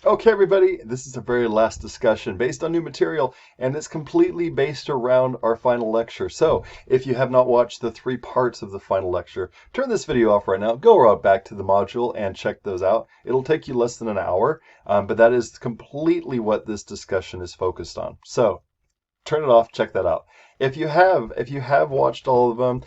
Okay, everybody, this is the very last discussion based on new material, and it's completely based around our final lecture. So, if you have not watched the 3 parts of the final lecture, turn this video off right now, go right back to the module and check those out. It'll take you less than an hour, but that is completely what this discussion is focused on. So, turn it off, check that out. If you have watched all of them,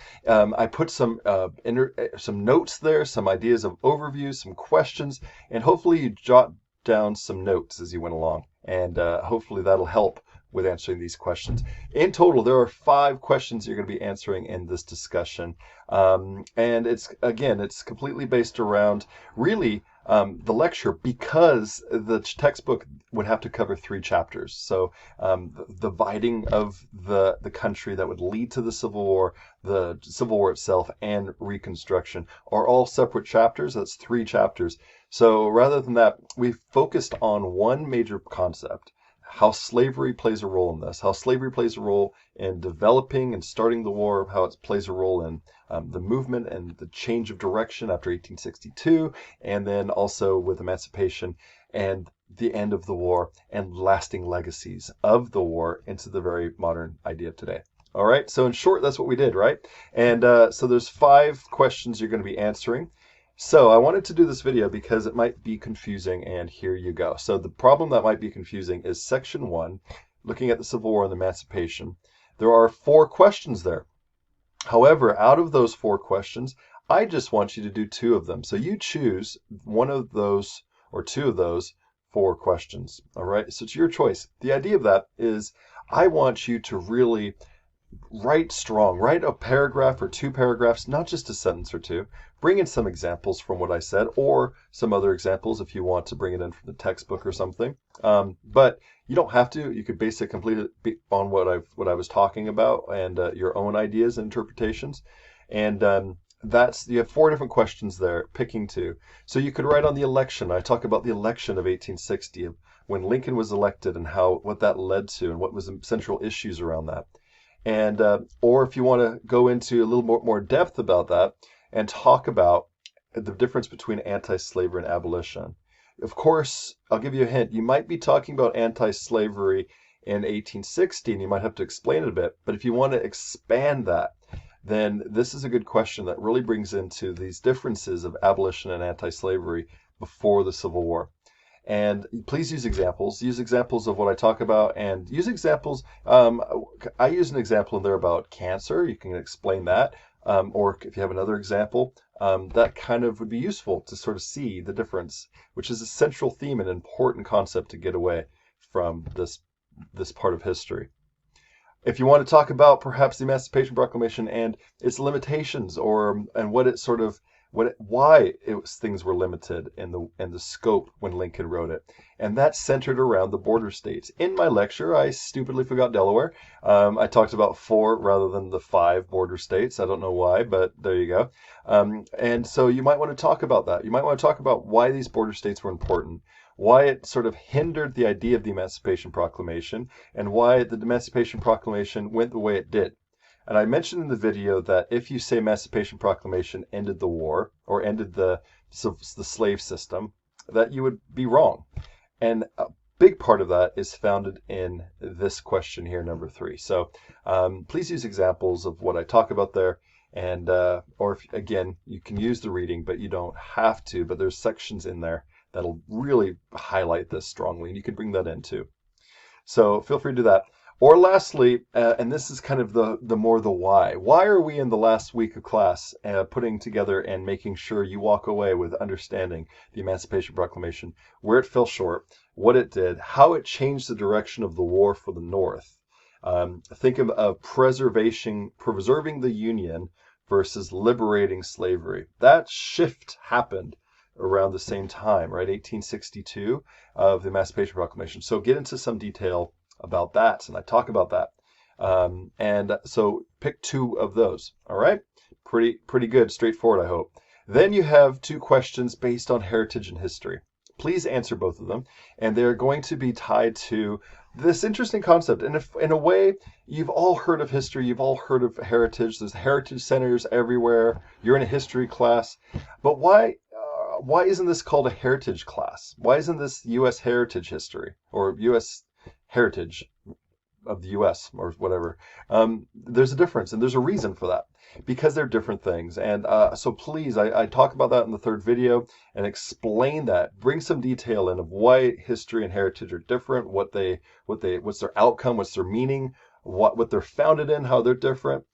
I put some notes there, some ideas of overviews, some questions, and hopefully you jot down some notes as you went along, and hopefully that'll help with answering these questions. In total, there are 5 questions you're going to be answering in this discussion, and it's completely based around really the lecture, because the textbook would have to cover 3 chapters. So the dividing of the country that would lead to the Civil War, the Civil War itself, and Reconstruction are all separate chapters. That's 3 chapters. So rather than that, we focused on one major concept: how slavery plays a role in this, how slavery plays a role in developing and starting the war, how it plays a role in the movement and the change of direction after 1862, and then also with emancipation and the end of the war and lasting legacies of the war into the very modern idea of today. All right, so in short, that's what we did, right? And so there's 5 questions you're going to be answering. So I wanted to do this video because it might be confusing, and here you go. So the problem that might be confusing is section 1, looking at the Civil War and emancipation. There are 4 questions there. However, out of those 4 questions, I just want you to do 2 of them. So you choose one of those or 2 of those 4 questions. All right, so it's your choice. The idea of that is I want you to really write strong. Write a paragraph or 2 paragraphs, not just a sentence or 2. Bring in some examples from what I said, or some other examples if you want to bring it in from the textbook or something. But you don't have to. You could base it completely on what I was talking about, and your own ideas and interpretations. And you have 4 different questions there, picking 2. So you could write on the election. I talk about the election of 1860, when Lincoln was elected, and what that led to, and what was the central issues around that. And or if you want to go into a little more depth about that and talk about the difference between anti-slavery and abolition. Of course, I'll give you a hint. You might be talking about anti-slavery in 1860, and you might have to explain it a bit. But if you want to expand that, then this is a good question that really brings into these differences of abolition and anti-slavery before the Civil War. And please use examples. Use examples of what I talk about, and use examples. I use an example in there about cancer. You can explain that. Or if you have another example, that kind of would be useful to sort of see the difference, which is a central theme and important concept to get away from this part of history. If you want to talk about perhaps the Emancipation Proclamation and its limitations, and what it sort of why things were limited in the scope when Lincoln wrote it, and that's centered around the border states. In my lecture, I stupidly forgot Delaware. I talked about 4 rather than the 5 border states. I don't know why, but there you go. And so you might want to talk about that. You might want to talk about why these border states were important, why it sort of hindered the idea of the Emancipation Proclamation, and why the Emancipation Proclamation went the way it did. And I mentioned in the video that if you say Emancipation Proclamation ended the war, or ended the slave system, that you would be wrong. And a big part of that is founded in this question here, number 3. So please use examples of what I talk about there. And again, you can use the reading, but you don't have to. But there's sections in there that'll really highlight this strongly, and you can bring that in too. So feel free to do that. Or lastly, and this is kind of the why. Why are we in the last week of class putting together and making sure you walk away with understanding the Emancipation Proclamation, where it fell short, what it did, how it changed the direction of the war for the North. Think of preserving the Union versus liberating slavery. That shift happened around the same time, right? 1862 of the Emancipation Proclamation. So get into some detail about that, and I talk about that. And so pick 2 of those. All right, pretty good, straightforward, I hope. Then you have 2 questions based on heritage and history. Please answer both of them, and they're going to be tied to this interesting concept. And if, in a way, you've all heard of history, you've all heard of heritage. There's heritage centers everywhere. You're in a history class, but why isn't this called a heritage class? Why isn't this U.S. heritage history or U.S. heritage of the U.S. or whatever? There's a difference, and there's a reason for that, because they're different things. And so please, I talk about that in the third video and explain that, bring some detail in of why history and heritage are different, what's their outcome, what's their meaning, what they're founded in, how they're different.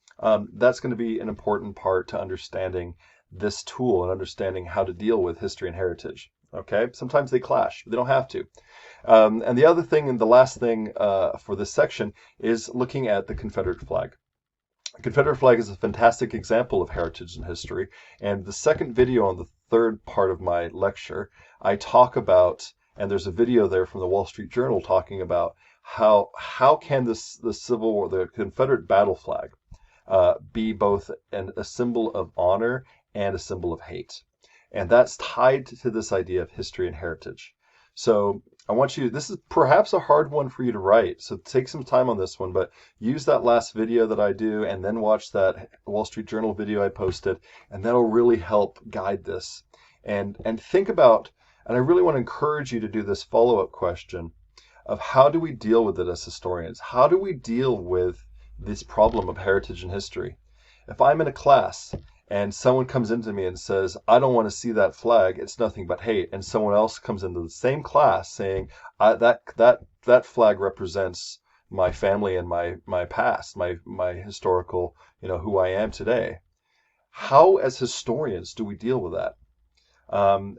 That's going to be an important part to understanding this tool and understanding how to deal with history and heritage. Okay, sometimes they clash, but they don't have to. And the other thing, and the last thing for this section, is looking at the Confederate flag. The Confederate flag is a fantastic example of heritage and history. And the second video on the third part of my lecture, I talk about, and there's a video there from the Wall Street Journal talking about how can the Confederate battle flag be both a symbol of honor and a symbol of hate. And that's tied to this idea of history and heritage. So I want you, this is perhaps a hard one for you to write, so take some time on this one, but use that last video that I do and then watch that Wall Street Journal video I posted, and that'll really help guide this. And think about, and I really want to encourage you to do this follow-up question of how do we deal with it as historians? How do we deal with this problem of heritage and history? If I'm in a class and someone comes into me and says, I don't want to see that flag, it's nothing but hate, and someone else comes into the same class saying, that flag represents my family and my past, my historical, who I am today. How, as historians, do we deal with that?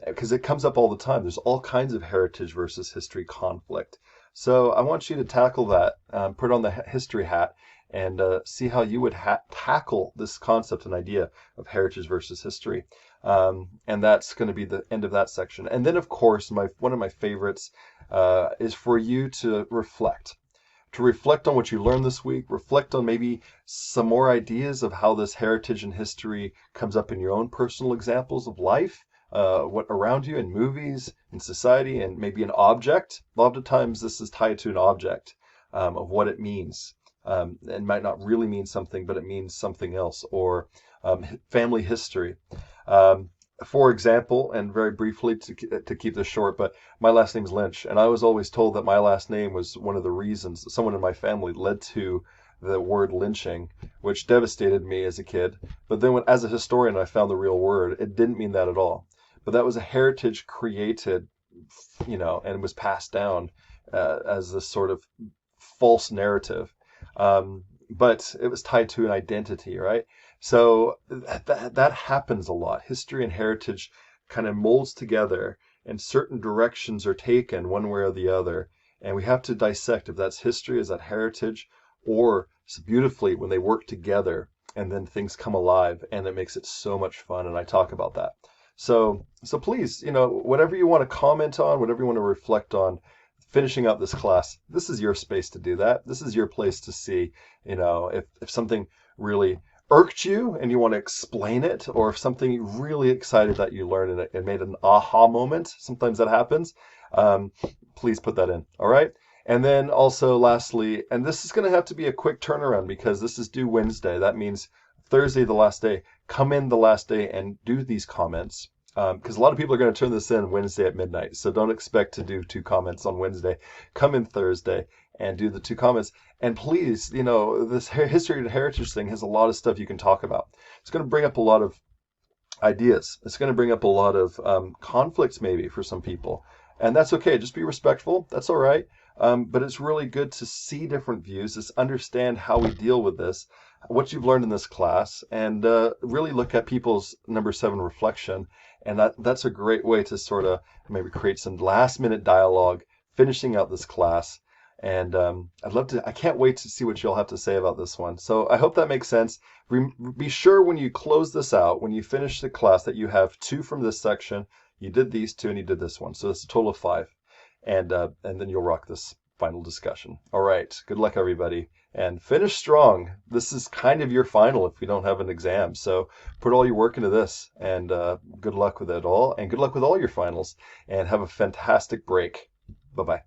Because it comes up all the time. There's all kinds of heritage versus history conflict. So I want you to tackle that, put on the history hat, and see how you would tackle this concept and idea of heritage versus history. And that's going to be the end of that section. And then, of course, one of my favorites is for you to reflect on what you learned this week, reflect on maybe some more ideas of how this heritage and history comes up in your own personal examples of life, what around you in movies, in society, and maybe an object. A lot of times this is tied to an object of what it means. It might not really mean something, but it means something else, or family history. For example, and very briefly to keep this short, but my last name's Lynch, and I was always told that my last name was one of the reasons someone in my family led to the word lynching, which devastated me as a kid. But then as a historian, I found the real word. It didn't mean that at all. But that was a heritage created, and was passed down as this sort of false narrative. But it was tied to an identity, right? So that happens a lot. History and heritage kind of molds together, and certain directions are taken one way or the other. And we have to dissect if that's history, is that heritage, or beautifully when they work together and then things come alive, and it makes it so much fun. And I talk about that. So please, whatever you want to comment on, whatever you want to reflect on, finishing up this class, this is your space to do that. This is your place to see, if something really irked you and you want to explain it, or if something you really excited that you learned and it made an aha moment. Sometimes that happens. Please put that in. All right. And then also lastly, and this is going to have to be a quick turnaround because this is due Wednesday. That means Thursday, the last day. Come in the last day and do these comments. Because a lot of people are going to turn this in Wednesday at midnight. So don't expect to do 2 comments on Wednesday. Come in Thursday and do the 2 comments. And please, this history and heritage thing has a lot of stuff you can talk about. It's going to bring up a lot of ideas. It's going to bring up a lot of conflicts maybe for some people. And that's okay. Just be respectful. That's all right. But it's really good to see different views, to understand how we deal with this, what you've learned in this class, and really look at people's number 7 reflection. And that's a great way to sort of maybe create some last minute dialogue, finishing out this class. And I can't wait to see what you'll have to say about this one. So I hope that makes sense. Be sure when you close this out, when you finish the class, that you have 2 from this section. You did these 2 and you did this one. So it's a total of 5. And then you'll rock this final discussion. All right. Good luck, everybody. And finish strong. This is kind of your final if you don't have an exam. So put all your work into this, and good luck with it all. And good luck with all your finals. And have a fantastic break. Bye-bye.